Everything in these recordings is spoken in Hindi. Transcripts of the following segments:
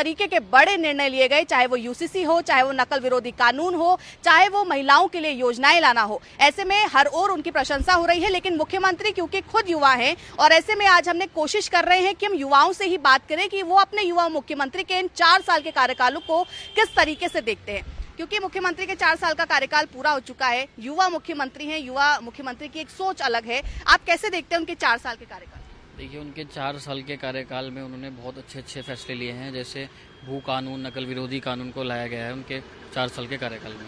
तरीके के बड़े निर्णय लिए गए, चाहे वो यूसीसी हो, चाहे वो नकल विरोधी कानून हो, चाहे वो महिलाओं के लिए योजनाएं लाना हो, ऐसे में हर ओर उनकी प्रशंसा हो रही है। लेकिन मुख्यमंत्री क्योंकि खुद युवा हैं और ऐसे में आज हमने कोशिश कर रहे हैं कि हम युवाओं से ही बात करें कि वो अपने युवा मुख्यमंत्री के इन 4 साल के कार्यकाल को किस तरीके से देखते हैं, क्योंकि मुख्यमंत्री के 4 साल का कार्यकाल पूरा हो चुका है। युवा मुख्यमंत्री हैं, युवा मुख्यमंत्री की एक सोच अलग है। आप कैसे देखते हैं उनके 4 साल के कार्यकाल? देखिए, उनके 4 साल के कार्यकाल में उन्होंने बहुत अच्छे अच्छे फैसले लिए हैं, जैसे भू कानून, नकल विरोधी कानून को लाया गया है उनके 4 साल के कार्यकाल में।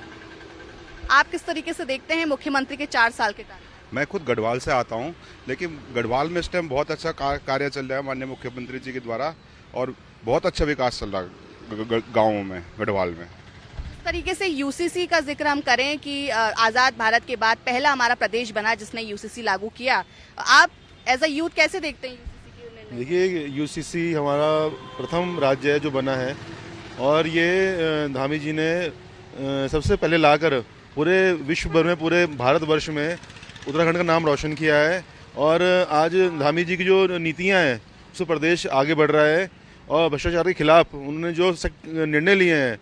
आप किस तरीके से देखते हैं मुख्यमंत्री के 4 साल के कार्यकाल? मैं खुद गढ़वाल से आता हूं, लेकिन गढ़वाल में इस टाइम बहुत अच्छा कार्य चल रहा है माननीय मुख्यमंत्री जी के द्वारा, और बहुत अच्छा विकास चल रहा है गाँवों में, गढ़वाल में। तरीके से यूसीसी का जिक्र हम करें कि आज़ाद भारत के बाद पहला हमारा प्रदेश बना जिसने यूसीसी लागू किया, आप एज अ यूथ कैसे देखते हैं यूसीसी के निर्णय? देखिए, यूसीसी हमारा प्रथम राज्य है जो बना है, और ये धामी जी ने सबसे पहले लाकर पूरे विश्व भर में, पूरे भारतवर्ष में उत्तराखंड का नाम रोशन किया है। और आज धामी जी की जो नीतियाँ हैं उससे प्रदेश आगे बढ़ रहा है, और भ्रष्टाचार के खिलाफ उन्होंने जो निर्णय लिए हैं,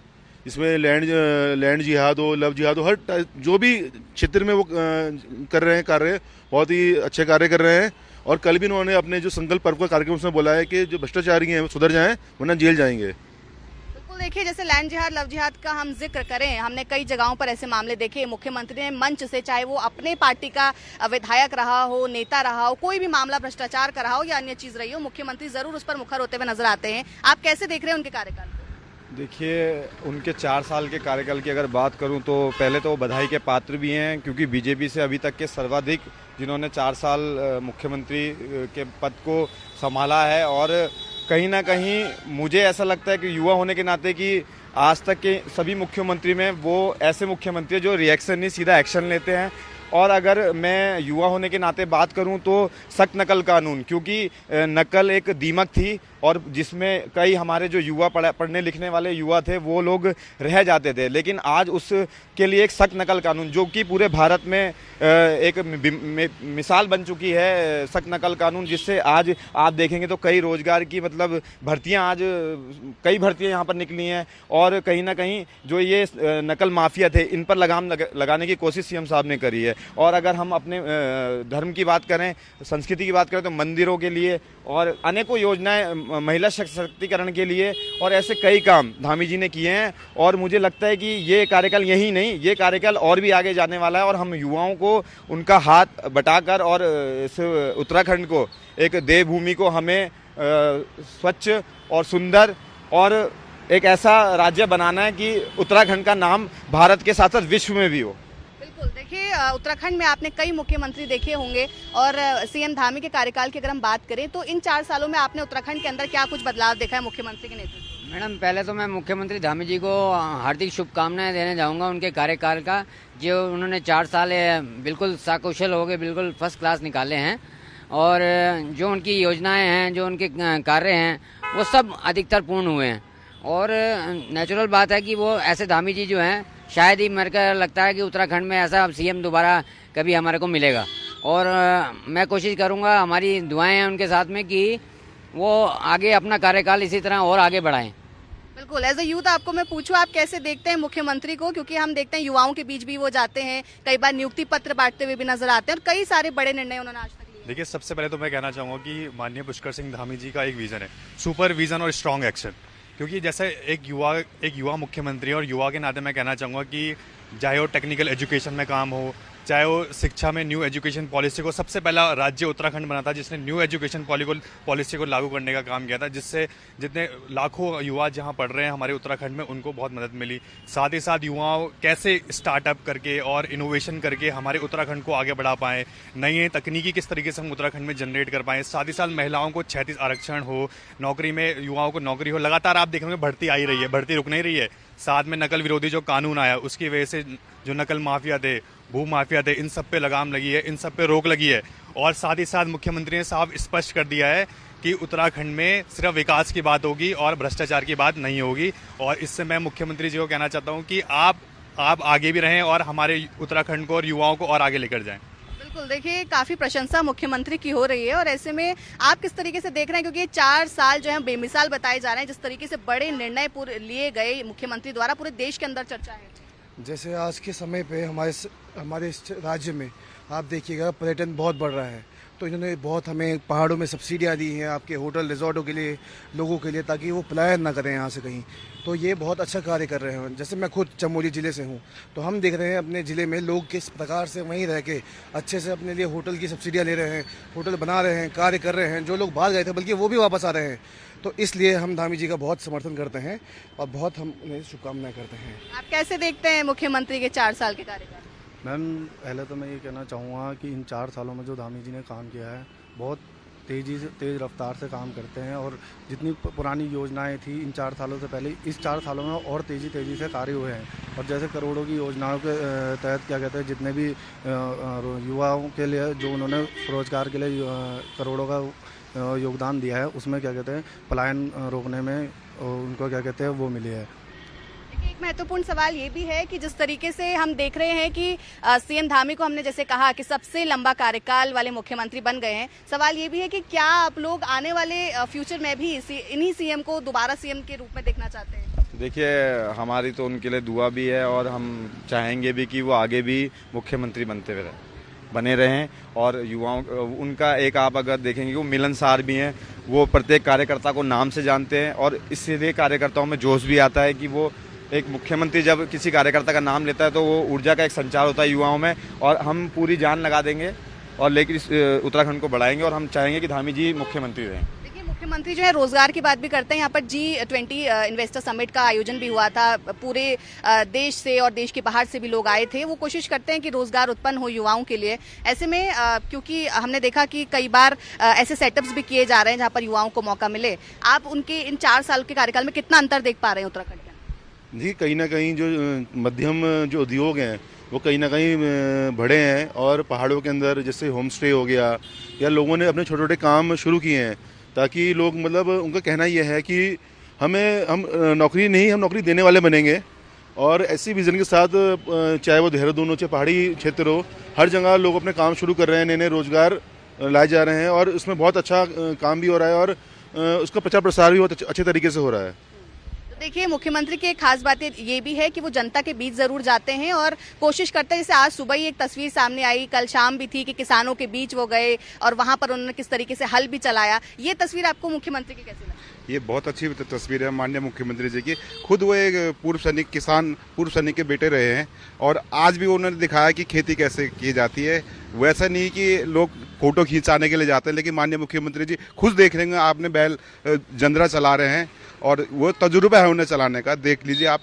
इसमें लैंड जिहाद हो, लव जिहाद हो, हर जो भी क्षेत्र में वो कर रहे हैं कार्य, बहुत ही अच्छे कार्य कर रहे हैं। और कल भी उन्होंने अपने जो संकल्प पर्व का कार्यक्रम उसमें बोला है कि जो भ्रष्टाचारी हैं वो सुधर जाएं, वरना जेल जाएंगे। बिल्कुल, देखिए जैसे लैंड जिहाद, लव जिहाद का हम जिक्र करें, हमने कई जगहों पर ऐसे मामले देखे। मुख्यमंत्री ने मंच से, चाहे वो अपने पार्टी का विधायक रहा हो, नेता रहा हो, कोई भी मामला भ्रष्टाचार का रहा हो या अन्य चीज रही हो, मुख्यमंत्री जरूर उस पर मुखर होते हुए नजर आते हैं। आप कैसे देख रहे हैं उनके कार्यकाल? देखिए, उनके 4 साल के कार्यकाल की अगर बात करूं तो पहले तो बधाई के पात्र भी हैं, क्योंकि बीजेपी से अभी तक के सर्वाधिक जिन्होंने 4 साल मुख्यमंत्री के पद को संभाला है। और कहीं ना कहीं मुझे ऐसा लगता है कि युवा होने के नाते कि आज तक के सभी मुख्यमंत्री में वो ऐसे मुख्यमंत्री जो रिएक्शन नहीं, सीधा एक्शन लेते हैं। और अगर मैं युवा होने के नाते बात करूं तो सख्त नकल कानून, क्योंकि नकल एक दीमक थी और जिसमें कई हमारे जो युवा पढ़ने लिखने वाले युवा थे वो लोग रह जाते थे। लेकिन आज उसके लिए एक सख्त नकल कानून, जो कि पूरे भारत में एक मिसाल बन चुकी है, सख्त नकल कानून, जिससे आज आप देखेंगे तो कई रोजगार की मतलब भर्तियां, आज कई भर्तियां यहाँ पर निकली हैं। और कहीं ना कहीं जो ये नकल माफिया थे, इन पर लगाम लगाने की कोशिश सीएम साहब ने करी है। और अगर हम अपने धर्म की बात करें, संस्कृति की बात करें, तो मंदिरों के लिए और अनेकों योजनाएं महिला सशक्तिकरण के लिए और ऐसे कई काम धामी जी ने किए हैं। और मुझे लगता है कि ये कार्यकाल यही नहीं, ये कार्यकाल और भी आगे जाने वाला है। और हम युवाओं को उनका हाथ बटाकर और इस उत्तराखंड को, एक देवभूमि को, हमें स्वच्छ और सुंदर और एक ऐसा राज्य बनाना है कि उत्तराखंड का नाम भारत के साथ साथ विश्व में भी हो। देखिए, उत्तराखंड में आपने कई मुख्यमंत्री देखे होंगे, और सीएम धामी के कार्यकाल की अगर हम बात करें तो इन 4 सालों में आपने उत्तराखंड के अंदर क्या कुछ बदलाव देखा है मुख्यमंत्री के नेतृत्व में? मैडम, पहले तो मैं मुख्यमंत्री धामी जी को हार्दिक शुभकामनाएं देने जाऊंगा उनके कार्यकाल का। जो उन्होंने 4 साल बिल्कुल सकुशल हो गए, बिल्कुल फर्स्ट क्लास निकाले हैं। और जो उनकी योजनाएं हैं, जो उनके कार्य हैं, वो सब अधिकतर पूर्ण हुए हैं। और नेचुरल बात है कि वो ऐसे धामी जी जो हैं, शायद ही मेरे को लगता है कि उत्तराखंड में ऐसा सीएम दोबारा कभी हमारे को मिलेगा। और मैं कोशिश करूंगा, हमारी दुआएं हैं उनके साथ में, कि वो आगे अपना कार्यकाल इसी तरह और आगे बढ़ाएं। बिल्कुल, एज अ यूथ आपको मैं पूछूं, आप कैसे देखते हैं मुख्यमंत्री को? क्योंकि हम देखते हैं युवाओं के बीच भी वो जाते हैं, कई बार नियुक्ति पत्र बांटते हुए भी नजर आते हैं, और कई सारे बड़े निर्णय उन्होंने आज तक लिए। देखिए, सबसे पहले तो मैं कहना चाहूँगा कि माननीय पुष्कर सिंह धामी जी का एक विजन है, सुपर विजन और स्ट्रॉन्ग एक्शन। क्योंकि जैसे एक युवा मुख्यमंत्री, और युवा के नाते मैं कहना चाहूँगा कि चाहे वो टेक्निकल एजुकेशन में काम हो, चाहे वो शिक्षा में न्यू एजुकेशन पॉलिसी को, सबसे पहला राज्य उत्तराखंड बना था जिसने न्यू एजुकेशन पॉलिसी को लागू करने का काम किया था, जिससे जितने लाखों युवा जहां पढ़ रहे हैं हमारे उत्तराखंड में, उनको बहुत मदद मिली। साथ ही साथ युवाओं कैसे स्टार्टअप करके और इनोवेशन करके हमारे उत्तराखंड को आगे बढ़ा पाएँ, नई नई तकनीकी किस तरीके से हम उत्तराखंड में जनरेट कर पाएँ। साथ ही साथ महिलाओं को 36 आरक्षण हो, नौकरी में युवाओं को नौकरी हो। लगातार आप देखेंगे भर्ती आई रही है, भर्ती रुक नहीं रही है। साथ में नकल विरोधी जो कानून आया, उसकी वजह से जो नकल माफिया थे, भू माफिया थे, इन सब पे लगाम लगी है, इन सब पे रोक लगी है। और साथ ही साथ मुख्यमंत्री ने साफ स्पष्ट कर दिया है कि उत्तराखंड में सिर्फ विकास की बात होगी और भ्रष्टाचार की बात नहीं होगी। और इससे मैं मुख्यमंत्री जी को कहना चाहता हूं कि आप आगे भी रहें और हमारे उत्तराखंड को और युवाओं को और आगे लेकर जाएं। बिल्कुल, देखिए काफी प्रशंसा मुख्यमंत्री की हो रही है और ऐसे में आप किस तरीके से देख रहे हैं, क्योंकि ये 4 साल जो है बेमिसाल बताए जा रहे हैं, जिस तरीके से बड़े निर्णय पूरे लिए गए मुख्यमंत्री द्वारा, पूरे देश के अंदर चर्चा है। जैसे आज के समय पे हमारे इस राज्य में आप देखिएगा पर्यटन बहुत बढ़ रहा है, तो इन्होंने बहुत हमें पहाड़ों में सब्सिडियाँ दी हैं आपके होटल रिजॉर्टों के लिए, लोगों के लिए, ताकि वो पलायन ना करें यहाँ से कहीं। तो ये बहुत अच्छा कार्य कर रहे हैं। जैसे मैं खुद चमोली ज़िले से हूँ, तो हम देख रहे हैं अपने ज़िले में लोग किस प्रकार से वहीं रह के अच्छे से अपने लिए होटल की सब्सिडियाँ ले रहे हैं, होटल बना रहे हैं, कार्य कर रहे हैं। जो लोग बाहर गए थे बल्कि वो भी वापस आ रहे हैं। तो इसलिए हम धामी जी का बहुत समर्थन करते हैं और बहुत हम उन्हें शुभकामनाएं करते हैं। आप कैसे देखते हैं मुख्यमंत्री के 4 साल के कार्यकाल? मैम, पहले तो मैं ये कहना चाहूँगा कि इन 4 सालों में जो धामी जी ने काम किया है, बहुत तेज़ रफ्तार से काम करते हैं और जितनी पुरानी योजनाएं थी इन 4 सालों से पहले, इस 4 सालों में और तेज़ी से कार्य हुए हैं। और जैसे करोड़ों की योजनाओं के तहत क्या कहते हैं, जितने भी युवाओं के लिए जो उन्होंने रोजगार के लिए करोड़ों का योगदान दिया है, उसमें क्या कहते हैं पलायन रोकने में उनको क्या कहते हैं वो मिली है। एक महत्वपूर्ण सवाल ये भी है कि जिस तरीके से हम देख रहे हैं कि सीएम धामी को हमने जैसे कहा कि सबसे लंबा कार्यकाल वाले मुख्यमंत्री बन गए हैं, सवाल ये भी है कि क्या आप लोग आने वाले फ्यूचर में भी इन्हीं सीएम को दोबारा सीएम के रूप में देखना चाहते हैं? देखिए, हमारी तो उनके लिए दुआ भी है और हम चाहेंगे भी कि वो आगे भी मुख्यमंत्री बने रहें। और युवाओं उनका एक आप अगर देखेंगे वो मिलनसार भी हैं, वो प्रत्येक कार्यकर्ता को नाम से जानते हैं और इसलिए कार्यकर्ताओं में जोश भी आता है कि वो एक मुख्यमंत्री जब किसी कार्यकर्ता का नाम लेता है तो वो ऊर्जा का एक संचार होता है युवाओं में। और हम पूरी जान लगा देंगे और लेकिन इस उत्तराखंड को बढ़ाएंगे और हम चाहेंगे कि धामी जी मुख्यमंत्री रहें। देखिए, मुख्यमंत्री जो है रोजगार की बात भी करते हैं। यहाँ पर G20 इन्वेस्टर समिट का आयोजन भी हुआ था, पूरे देश से और देश के बाहर से भी लोग आए थे। वो कोशिश करते हैं कि रोजगार उत्पन्न हो युवाओं के लिए। ऐसे में क्योंकि हमने देखा कि कई बार ऐसे सेटअप्स भी किए जा रहे हैं जहाँ पर युवाओं को मौका मिले, आप उनके इन 4 साल के कार्यकाल में कितना अंतर देख पा रहे हैं उत्तराखंड के? जी, कहीं ना कहीं जो मध्यम जो उद्योग हैं वो कहीं ना कहीं बढ़े हैं और पहाड़ों के अंदर जैसे होम स्टे हो गया या लोगों ने अपने छोटे छोटे काम शुरू किए हैं, ताकि लोग मतलब उनका कहना यह है कि हम नौकरी नहीं, हम नौकरी देने वाले बनेंगे। और ऐसी विज़न के साथ चाहे वो देहरादून हो चाहे पहाड़ी क्षेत्र हो, हर जगह लोग अपने काम शुरू कर रहे हैं, नए नए रोजगार लाए जा रहे हैं और उसमें बहुत अच्छा काम भी हो रहा है और उसका प्रचार प्रसार भी बहुत अच्छे तरीके से हो रहा है। देखिए, मुख्यमंत्री की एक खास बात ये भी है कि वो जनता के बीच जरूर जाते हैं और कोशिश करते हैं। जैसे आज सुबह ही एक तस्वीर सामने आई, कल शाम भी थी कि किसानों के बीच वो गए और वहां पर उन्होंने किस तरीके से हल भी चलाया। ये तस्वीर आपको मुख्यमंत्री की कैसी लगी? ये बहुत अच्छी तस्वीर है माननीय मुख्यमंत्री जी की। खुद वो एक पूर्व सैनिक के बेटे रहे हैं और आज भी उन्होंने दिखाया कि खेती कैसे की जाती है। वैसा नहीं कि लोग फोटो खींचाने के लिए जाते हैं, लेकिन माननीय मुख्यमंत्री जी खुद देख लेंगे, आपने बैल जंदरा चला रहे हैं और वो तजुर्बा है उन्हें चलाने का, देख लीजिए आप।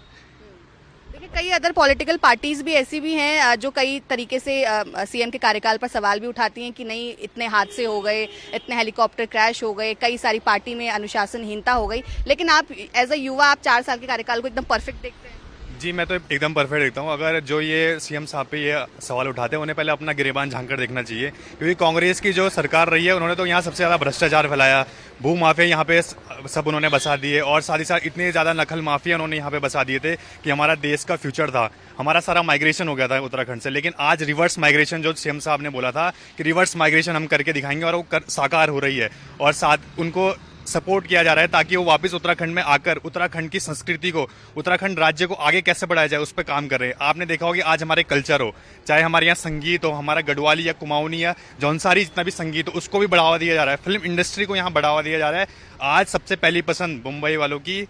देखिए, कई अदर पॉलिटिकल पार्टीज भी ऐसी भी हैं जो कई तरीके से सीएम के कार्यकाल पर सवाल भी उठाती हैं कि नहीं, इतने हादसे हो गए, इतने हेलीकॉप्टर क्रैश हो गए, कई सारी पार्टी में अनुशासनहीनता हो गई, लेकिन आप एज अ युवा आप 4 साल के कार्यकाल को एकदम परफेक्ट देखते हैं? जी, मैं तो एकदम परफेक्ट देखता हूँ। अगर जो ये सीएम साहब पे ये सवाल उठाते हैं, उन्हें पहले अपना गिरेबान झांक कर देखना चाहिए, क्योंकि कांग्रेस की जो सरकार रही है उन्होंने तो यहाँ सबसे ज़्यादा भ्रष्टाचार फैलाया, भू माफिया यहाँ पे सब उन्होंने बसा दिए और साथ ही साथ इतने ज़्यादा नकल माफिया उन्होंने यहाँ पे बसा दिए थे कि हमारा देश का फ्यूचर था, हमारा सारा माइग्रेशन हो गया था उत्तराखंड से। लेकिन आज रिवर्स माइग्रेशन, जो सीएम साहब ने बोला था कि रिवर्स माइग्रेशन हम करके दिखाएंगे, और वो साकार हो रही है और साथ उनको सपोर्ट किया जा रहा है ताकि वो वापस उत्तराखंड में आकर उत्तराखंड की संस्कृति को, उत्तराखंड राज्य को आगे कैसे बढ़ाया जाए उस पर काम कर रहे हैं। आपने देखा होगा कि आज हमारे कल्चर हो, चाहे हमारे यहाँ संगीत हो, हमारा गढ़वाली या कुमाऊनी या जौनसारी जितना भी संगीत हो, उसको भी बढ़ावा दिया जा रहा है। फिल्म इंडस्ट्री को यहाँ बढ़ावा दिया जा रहा है। आज सबसे पहली पसंद मुंबई वालों की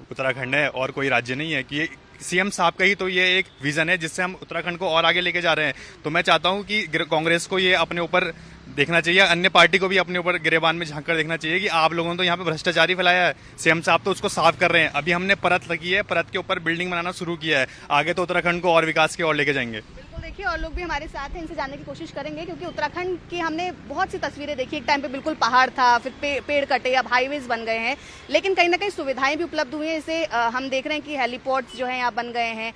उत्तराखंड है और कोई राज्य नहीं है। कि सीएम साहब का ही तो ये एक विजन है जिससे हम उत्तराखंड को और आगे लेके जा रहे हैं। तो मैं चाहता हूँ कि कांग्रेस को ये अपने ऊपर देखना चाहिए, अन्य पार्टी को भी अपने ऊपर गिरेबान में झांक कर देखना चाहिए कि आप लोगों ने तो यहाँ पे भ्रष्टाचारी फैलाया है, सीएम साहब तो उसको साफ कर रहे हैं। अभी हमने परत लगी है, परत के ऊपर बिल्डिंग बनाना शुरू किया है, आगे तो उत्तराखंड को और विकास की ओर लेके जाएंगे। बिल्कुल, देखिए और लोग भी हमारे साथ हैं, इनसे जानने की कोशिश करेंगे, क्योंकि उत्तराखंड की हमने बहुत सी तस्वीरें देखी। एक टाइम पे बिल्कुल पहाड़ था, फिर पेड़ कटे, अब हाईवेज बन गए हैं, लेकिन कहीं ना कहीं सुविधाएं भी उपलब्ध हुई हैं। जैसे हम देख रहे हैं कि हेलीपोर्ट्स जो हैं यहाँ बन गए हैं,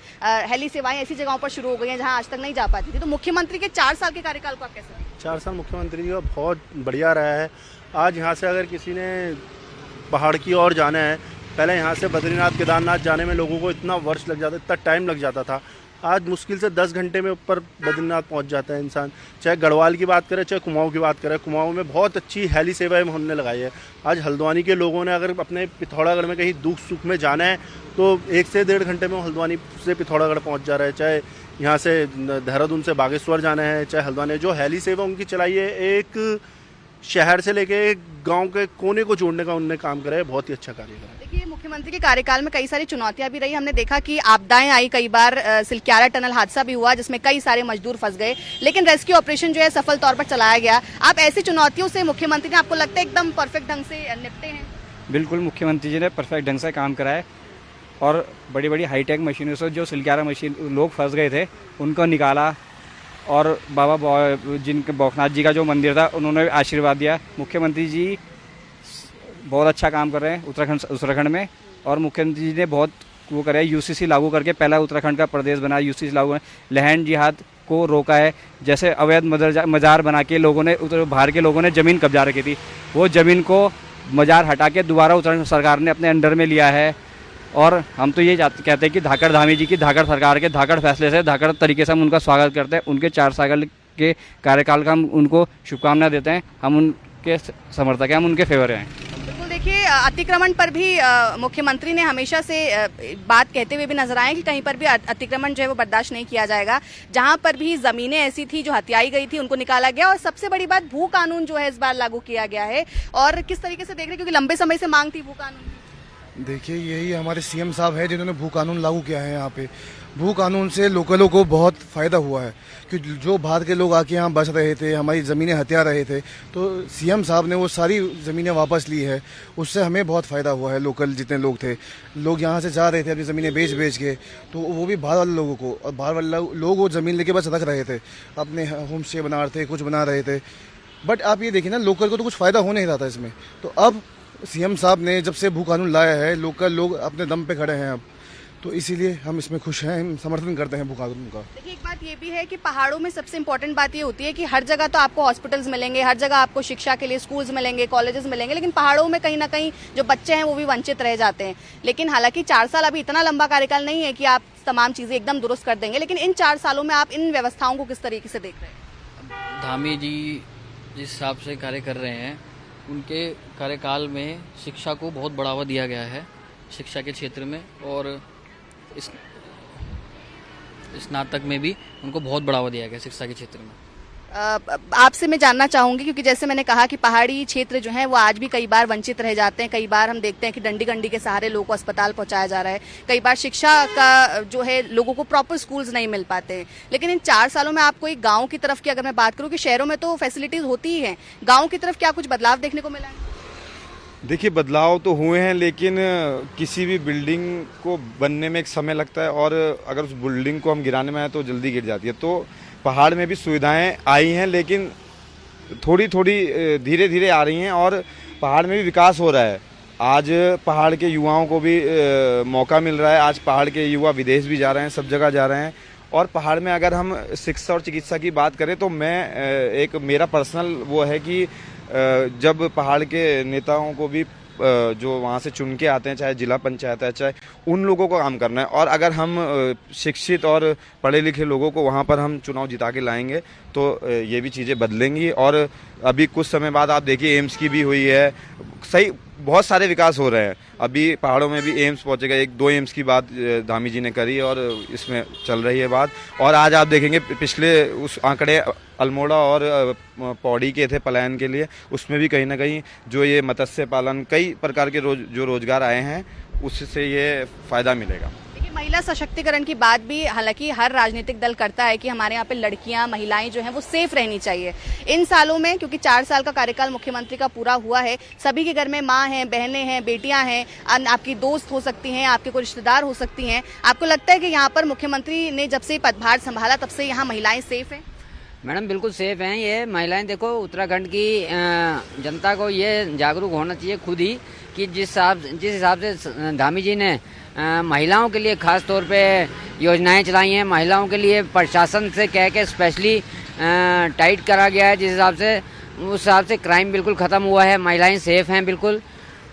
हेली सेवाएं ऐसी जगहों पर शुरू हो गई हैं जहाँ आज तक नहीं जा पाती थी। तो मुख्यमंत्री के 4 साल के कार्यकाल को आप कैसे? 4 साल मुख्यमंत्री जी का बहुत बढ़िया रहा है। आज यहाँ से अगर किसी ने पहाड़ की ओर जाना है, पहले यहाँ से बद्रीनाथ केदारनाथ जाने में लोगों को इतना वर्ष लग जाता, इतना टाइम लग जाता था। आज मुश्किल से 10 घंटे में ऊपर बद्रीनाथ पहुंच जाता है इंसान। चाहे गढ़वाल की बात करें, चाहे कुमाऊं की बात करें, कुमाऊं में बहुत अच्छी हेली सेवाएं हमने लगाई है। आज हल्द्वानी के लोगों ने अगर अपने पिथौरागढ़ में कहीं दुख सुख में जाना है तो 1 से 1.5 घंटे में हल्द्वानी से पिथौरागढ़ पहुंच जा रहा है। चाहे यहाँ से देहरादून से बागेश्वर जाना है, चाहे हल्द्वानी, जो हेली सेवा उनकी चलाई है, एक शहर से लेके गांव के कोने को जोड़ने का उन्होंने काम करा है। बहुत ही अच्छा कार्य करा है। देखिए, मुख्यमंत्री के कार्यकाल में कई सारी चुनौतियां भी रही। हमने देखा कि आपदाएं आई, कई बार सिलक्यारा टनल हादसा भी हुआ जिसमें कई सारे मजदूर फंस गए, लेकिन रेस्क्यू ऑपरेशन जो है सफल तौर पर चलाया गया। आप ऐसी चुनौतियों से मुख्यमंत्री ने, आपको लगता है, एकदम परफेक्ट ढंग से निपटे हैं? बिल्कुल, मुख्यमंत्री जी ने परफेक्ट ढंग से काम करा है और बड़ी बड़ी हाईटेक मशीनों से जो सिलक्यारा मशीन लोग फंस गए थे उनको निकाला, और बाबा जिनके बौखनाथ जी का जो मंदिर था उन्होंने आशीर्वाद दिया। मुख्यमंत्री जी बहुत अच्छा काम कर रहे हैं उत्तराखंड में, और मुख्यमंत्री जी ने बहुत वो करा है, यूसीसी लागू करके पहला उत्तराखंड का प्रदेश बना। यूसीसी लागू लैंड जिहाद को रोका है। जैसे अवैध मजार बना के लोगों ने, बाहर के लोगों ने ज़मीन कब्जा रखी थी, वो ज़मीन को मजार हटा के दोबारा उत्तराखंड सरकार ने अपने अंडर में लिया है। और हम तो ये कहते हैं कि धाकड़ धामी जी की, धाकड़ सरकार के धाकड़ फैसले से, धाकड़ तरीके से हम उनका स्वागत करते हैं। उनके 4 साल के कार्यकाल का हम उनको शुभकामनाएं देते हैं। हम उनके समर्थक हैं, हम उनके फेवर हैं। बिल्कुल, देखिए, अतिक्रमण पर भी मुख्यमंत्री ने हमेशा से बात कहते हुए भी नजर आए कि कहीं पर भी अतिक्रमण जो है वो बर्दाश्त नहीं किया जाएगा। जहां पर भी जमीनें ऐसी थी जो हथियाई गई थी उनको निकाला गया, और सबसे बड़ी बात, भू कानून जो है इस बार लागू किया गया है। और किस तरीके से देख रहे हैं, क्योंकि लंबे समय से मांग थी भू कानून? देखिए, यही हमारे सीएम साहब हैं जिन्होंने भू कानून लागू किया है। यहाँ पे भू कानून से लोकलों को बहुत फ़ायदा हुआ है, क्योंकि जो बाहर के लोग आके यहाँ बस रहे थे, हमारी ज़मीनें हथिया रहे थे, तो सीएम साहब ने वो सारी ज़मीनें वापस ली है। उससे हमें बहुत फ़ायदा हुआ है। लोकल जितने लोग थे, लोग यहाँ से जा रहे थे अपनी ज़मीनें बेच के, तो वो भी बाहर वाले लोगों को, और बाहर वाले लोग वो ज़मीन लेके बस रख रहे थे, अपने होम स्टे बना रहे थे, कुछ बना रहे थे। बट आप ये देखिए ना, लोकल को तो कुछ फ़ायदा हो नहीं रहा था इसमें। तो अब सीएम साहब ने जब से भू कानून लाया है, लोकल लोग अपने दम पे खड़े हैं अब, तो इसीलिए हम इसमें खुश हैं, हम समर्थन करते हैं भू कानून का। देखिए, एक बात ये भी है कि पहाड़ों में सबसे इम्पोर्टेंट बात ये होती है कि हर जगह तो आपको हॉस्पिटल्स मिलेंगे, हर जगह आपको शिक्षा के लिए स्कूल्स मिलेंगे, कॉलेजेस मिलेंगे, लेकिन पहाड़ों में कहीं ना कहीं जो बच्चे हैं वो भी वंचित रह जाते हैं। लेकिन हालांकि 4 साल अभी इतना लंबा कार्यकाल नहीं है कि आप तमाम चीज़ें एकदम दुरुस्त कर देंगे, लेकिन इन 4 सालों में आप इन व्यवस्थाओं को किस तरीके से देख रहे हैं? धामी जी जिस हिसाब से कार्य कर रहे हैं, उनके कार्यकाल में शिक्षा को बहुत बढ़ावा दिया गया है, शिक्षा के क्षेत्र में, और स्नातक में भी उनको बहुत बढ़ावा दिया गया शिक्षा के क्षेत्र में। आपसे मैं जानना चाहूंगी, क्योंकि जैसे मैंने कहा कि पहाड़ी क्षेत्र जो है वो आज भी कई बार वंचित रह जाते हैं। कई बार हम देखते हैं कि डंडी गंडी के सहारे लोगों को अस्पताल पहुंचाया जा रहा है। कई बार शिक्षा का जो है लोगों को प्रॉपर स्कूल्स नहीं मिल पाते हैं। लेकिन इन 4 सालों में आपको एक गाँव की तरफ की अगर मैं बात करूँ, कि शहरों में तो फैसिलिटीज होती ही हैं, गाँव की तरफ क्या कुछ बदलाव देखने को मिला है? देखिए, बदलाव तो हुए हैं, लेकिन किसी भी बिल्डिंग को बनने में एक समय लगता है, और अगर उस बिल्डिंग को हम गिराने में आए तो जल्दी गिर जाती है। तो पहाड़ में भी सुविधाएं आई हैं, लेकिन थोड़ी थोड़ी धीरे धीरे आ रही हैं, और पहाड़ में भी विकास हो रहा है। आज पहाड़ के युवाओं को भी मौका मिल रहा है। आज पहाड़ के युवा विदेश भी जा रहे हैं, सब जगह जा रहे हैं। और पहाड़ में अगर हम शिक्षा और चिकित्सा की बात करें तो मेरा पर्सनल वो है कि जब पहाड़ के नेताओं को भी जो वहाँ से चुन के आते हैं, चाहे जिला पंचायत है, चाहे उन लोगों को काम करना है, और अगर हम शिक्षित और पढ़े लिखे लोगों को वहाँ पर हम चुनाव जिता के लाएंगे तो ये भी चीज़ें बदलेंगी। और अभी कुछ समय बाद आप देखिए, एम्स की भी हुई है, सही बहुत सारे विकास हो रहे हैं। अभी पहाड़ों में भी एम्स पहुंचेगा, 1-2 एम्स की बात धामी जी ने करी, और इसमें चल रही है बात। और आज आप देखेंगे, पिछले उस आंकड़े अल्मोड़ा और पौड़ी के थे पलायन के लिए, उसमें भी कहीं ना कहीं जो ये मत्स्य पालन, कई प्रकार के जो रोजगार आए हैं, उससे ये फायदा मिलेगा। महिला सशक्तिकरण की बात भी हालांकि हर राजनीतिक दल करता है कि हमारे यहाँ पे लड़कियां, महिलाएं जो हैं वो सेफ रहनी चाहिए। इन सालों में, क्योंकि 4 साल का कार्यकाल मुख्यमंत्री का पूरा हुआ है, सभी के घर में माँ हैं, बहनें हैं, बेटियां हैं, आपकी दोस्त हो सकती हैं, आपके कोई रिश्तेदार हो सकती हैं। आपको लगता है कि यहाँ पर मुख्यमंत्री ने जब से पदभार संभाला तब से यहाँ महिलाएं सेफ हैं? मैडम, बिल्कुल सेफ हैं ये महिलाएं। देखो, उत्तराखंड की जनता को ये जागरूक होना चाहिए खुद ही, कि जिस हिसाब से धामी जी ने महिलाओं के लिए खास तौर पे योजनाएं चलाई हैं, महिलाओं के लिए प्रशासन से कह के स्पेशली टाइट करा गया है, जिस हिसाब से उस हिसाब से क्राइम बिल्कुल ख़त्म हुआ है, महिलाएं सेफ हैं, बिल्कुल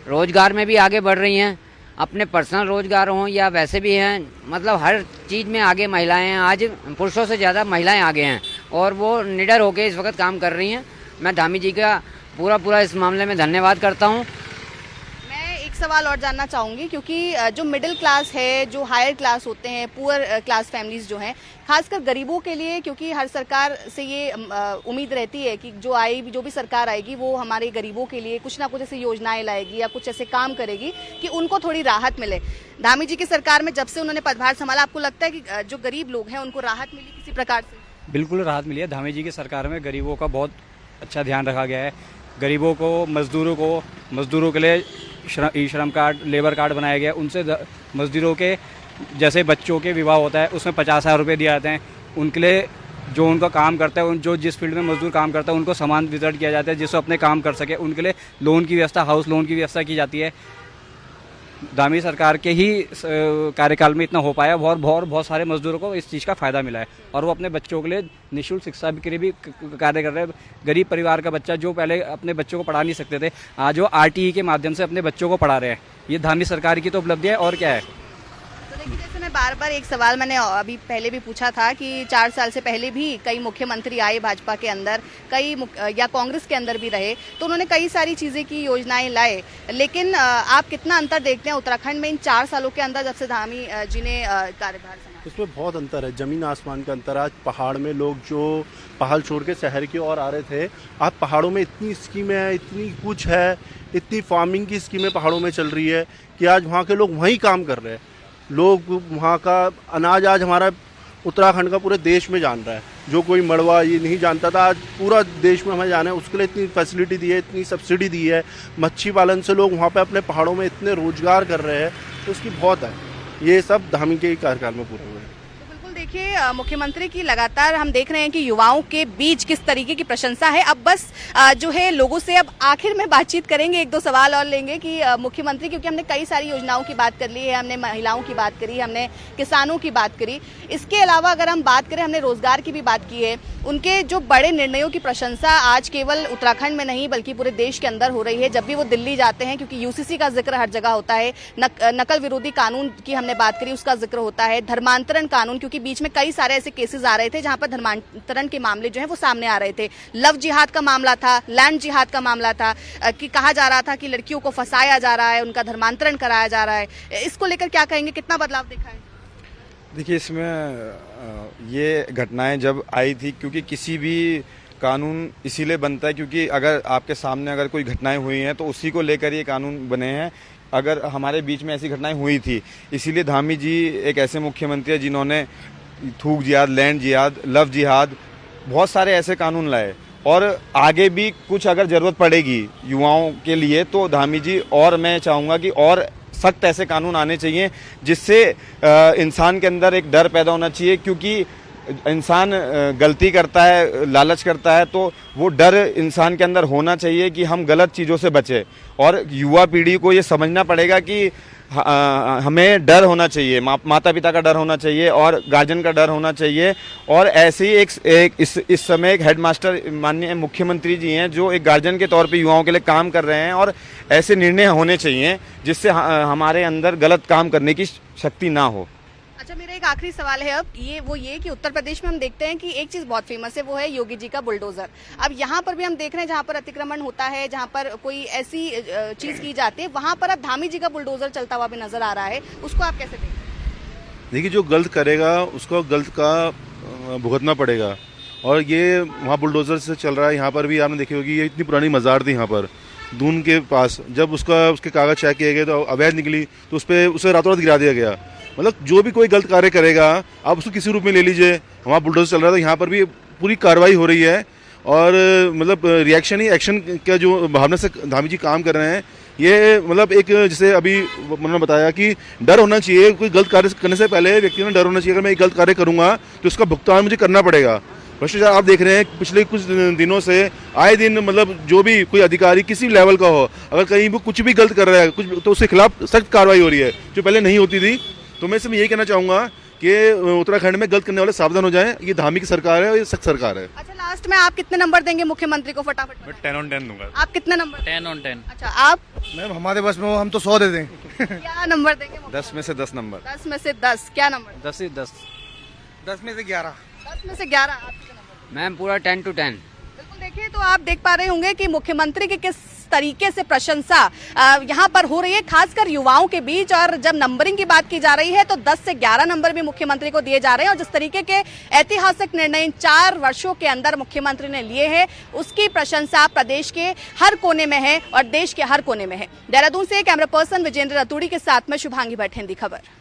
रोजगार में भी आगे बढ़ रही हैं। अपने पर्सनल रोजगार हों या वैसे भी हैं, मतलब हर चीज़ में आगे महिलाएं हैं। आज पुरुषों से ज़्यादा महिलाएं आगे हैं और वो निडर होकर इस वक्त काम कर रही हैं। मैं धामी जी का पूरा इस मामले में धन्यवाद करता हूं। मैं एक सवाल और जानना चाहूँगी, क्योंकि जो मिडिल क्लास है, जो हायर क्लास होते हैं, पुअर क्लास फैमिलीज जो हैं, खासकर गरीबों के लिए, क्योंकि हर सरकार से ये उम्मीद रहती है कि जो भी सरकार आएगी वो हमारे गरीबों के लिए कुछ ना कुछ ऐसी योजनाएं लाएगी या कुछ ऐसे काम करेगी कि उनको थोड़ी राहत मिले। धामी जी की सरकार में जब से उन्होंने पदभार संभाला, आपको लगता है कि जो गरीब लोग हैं उनको राहत मिली किसी प्रकार से? बिल्कुल राहत मिली है। धामी जी की सरकार में गरीबों का बहुत अच्छा ध्यान रखा गया है। गरीबों को, मजदूरों के लिए श्रम कार्ड, लेबर कार्ड बनाया गया। उनसे मजदूरों के जैसे बच्चों के विवाह होता है उसमें 50,000 रुपये दिए जाते हैं। उनके लिए जो उनका काम करता है, जो जिस फील्ड में मजदूर काम करता है उनको सामान वितरण किया जाता है जिससे अपने काम कर सके। उनके लिए लोन की व्यवस्था, हाउस लोन की व्यवस्था की जाती है। धामी सरकार के ही कार्यकाल में इतना हो पाया और बहुत सारे मजदूरों को इस चीज़ का फ़ायदा मिला है और वो अपने बच्चों के लिए निःशुल्क शिक्षा के लिए भी कार्य कर रहे हैं। गरीब परिवार का बच्चा जो पहले अपने बच्चों को पढ़ा नहीं सकते थे, आज वो RTE के माध्यम से अपने बच्चों को पढ़ा रहे हैं। ये धामी सरकार की तो उपलब्धि है और क्या है। तो देखिए, जैसे मैं बार एक सवाल मैंने अभी पहले भी पूछा था कि 4 साल से पहले भी कई मुख्यमंत्री आए भाजपा के अंदर, या कांग्रेस के अंदर भी रहे, तो उन्होंने कई सारी चीज़ें की, योजनाएं लाए, लेकिन आप कितना अंतर देखते हैं उत्तराखंड में इन 4 सालों के अंदर जब से धामी जी ने कार्यभार संभाला? उसमें बहुत अंतर है, ज़मीन आसमान का अंतर। आज पहाड़ में लोग जो पहाड़ छोड़ के शहर की ओर आ रहे थे, आज पहाड़ों में इतनी स्कीमें हैं, इतनी कुछ है, इतनी फार्मिंग की स्कीमें पहाड़ों में चल रही है कि आज वहाँ के लोग वहीं काम कर रहे हैं। लोग वहाँ का अनाज आज हमारा उत्तराखंड का पूरे देश में जान रहा है। जो कोई मड़वा ये नहीं जानता था, आज पूरा देश में हमें जाना है। उसके लिए इतनी फैसिलिटी दी है, इतनी सब्सिडी दी है। मच्छी पालन से लोग वहाँ पे अपने पहाड़ों में इतने रोजगार कर रहे हैं, तो उसकी बहुत है। ये सब धामी के कार्यकाल में पूरे हुए हैं। देखिए, मुख्यमंत्री की लगातार हम देख रहे हैं कि युवाओं के बीच किस तरीके की प्रशंसा है। अब बस जो है लोगों से अब आखिर में बातचीत करेंगे, 1-2 सवाल और लेंगे कि मुख्यमंत्री, क्योंकि हमने कई सारी योजनाओं की बात कर ली है, हमने महिलाओं की बात करी, हमने किसानों की बात करी, इसके अलावा अगर हम बात करें, हमने रोजगार की भी बात की है। उनके जो बड़े निर्णयों की प्रशंसा आज केवल उत्तराखंड में नहीं बल्कि पूरे देश के अंदर हो रही है। जब भी वो दिल्ली जाते हैं, क्योंकि UCC का जिक्र हर जगह होता है, नकल विरोधी कानून की हमने बात करी, उसका जिक्र होता है, धर्मांतरण कानून, क्योंकि बीच में कई सारे ऐसे केसेस आ रहे थे जहां पर धर्मांतरण के मामले जो है वो सामने आ रहे थे। लव जिहाद का मामला था, लैंड जिहाद का मामला था, कि कहा जा रहा था कि लड़कियों को फंसाया जा रहा है, उनका धर्मांतरण कराया जा रहा है। इसको लेकर क्या कहेंगे, कितना बदलाव देखा है? देखिए, इसमें ये घटनाएं जब आई थी, क्योंकि किसी भी कानून इसीलिए बनता है क्योंकि अगर आपके सामने अगर कोई घटनाएं हुई हैं तो उसी को लेकर ये कानून बने हैं। अगर हमारे बीच में ऐसी घटनाएं हुई थी, इसीलिए धामी जी एक ऐसे मुख्यमंत्री हैं जिन्होंने थूक जिहाद, लैंड जिहाद, लव जिहाद, बहुत सारे ऐसे कानून लाए। और आगे भी कुछ अगर ज़रूरत पड़ेगी युवाओं के लिए तो धामी जी, और मैं चाहूँगा कि और सख्त ऐसे कानून आने चाहिए जिससे इंसान के अंदर एक डर पैदा होना चाहिए। क्योंकि इंसान गलती करता है, लालच करता है, तो वो डर इंसान के अंदर होना चाहिए कि हम गलत चीज़ों से बचें। और युवा पीढ़ी को ये समझना पड़ेगा कि हमें डर होना चाहिए, माता पिता का डर होना चाहिए और गार्जियन का डर होना चाहिए। और ऐसे ही इस समय एक हेडमास्टर माननीय मुख्यमंत्री जी हैं जो एक गार्जियन के तौर पे युवाओं के लिए काम कर रहे हैं। और ऐसे निर्णय होने चाहिए जिससे हमारे अंदर गलत काम करने की शक्ति ना हो। अच्छा, मेरा एक आखिरी सवाल है अब, ये कि उत्तर प्रदेश में हम देखते हैं कि एक चीज बहुत फेमस है, वो है योगी जी का बुलडोजर। अब यहाँ पर भी हम देख रहे हैं जहाँ पर अतिक्रमण होता है, जहाँ पर कोई ऐसी चीज की जाती है, वहाँ पर अब धामी जी का बुलडोजर चलता हुआ भी नजर आ रहा है। उसको आप कैसे देखते हैं? देखिए, जो गलत करेगा उसको गलत का भुगतना पड़ेगा। और ये वहाँ बुलडोजर से चल रहा है। यहाँ पर भी आपने देखी होगी, ये इतनी पुरानी मज़ार थी यहाँ पर दून के पास, जब उसके कागज चेक किए गए तो अवैध निकली, तो उसे रातों रात गिरा दिया गया। मतलब जो भी कोई गलत कार्य करेगा आप उसको किसी रूप में ले लीजिए। वहाँ बुलडोजर चल रहा था, यहाँ पर भी पूरी कार्रवाई हो रही है। और मतलब रिएक्शन ही एक्शन का जो भावना से धामी जी काम कर रहे हैं, ये मतलब एक जैसे अभी उन्होंने बताया कि डर होना चाहिए। कोई गलत कार्य करने से पहले व्यक्ति में डर होना चाहिए, अगर मैं एक गलत कार्य करूँगा तो उसका भुगतान मुझे करना पड़ेगा। भ्रष्टाचार आप देख रहे हैं पिछले कुछ दिनों से आए दिन, मतलब जो भी कोई अधिकारी किसी लेवल का हो, अगर कहीं वो कुछ भी गलत कर रहा है कुछ, तो उसके खिलाफ सख्त कार्रवाई हो रही है जो पहले नहीं होती थी। तो मैं इसमें यही कहना चाहूँगा कि उत्तराखंड में गलत करने वाले सावधान हो जाएं। ये धामी की सरकार है और ये सख्त सरकार है। अच्छा, लास्ट में आप कितने नंबर देंगे मुख्यमंत्री को? फटाफट मैं 10 on 10 दूंगा। आप कितने नंबर? 10 on 10। अच्छा, आप मैम हमारे बस में हो, हम तो 100 दे दें। क्या नंबर देंगे? 10 में से 10 नंबर। 10 में से 10। क्या नंबर? 10 से 10। 10 में से 11। 10 में से 11। आप कितने नंबर? मैम पूरा 10 to 10। बिल्कुल, देखिए तो आप देख पा रहे होंगे कि मुख्यमंत्री की किस तरीके से प्रशंसा यहाँ पर हो रही है, खासकर युवाओं के बीच। और जब नंबरिंग की बात की जा रही है तो 10 से 11 नंबर भी मुख्यमंत्री को दिए जा रहे हैं। और जिस तरीके के ऐतिहासिक निर्णय इन 4 वर्षों के अंदर मुख्यमंत्री ने लिए हैं, उसकी प्रशंसा प्रदेश के हर कोने में है और देश के हर कोने में है। देहरादून से कैमरा पर्सन विजेंद्र रतूड़ी के साथ में शुभांगी भट्ट, हिंदी खबर।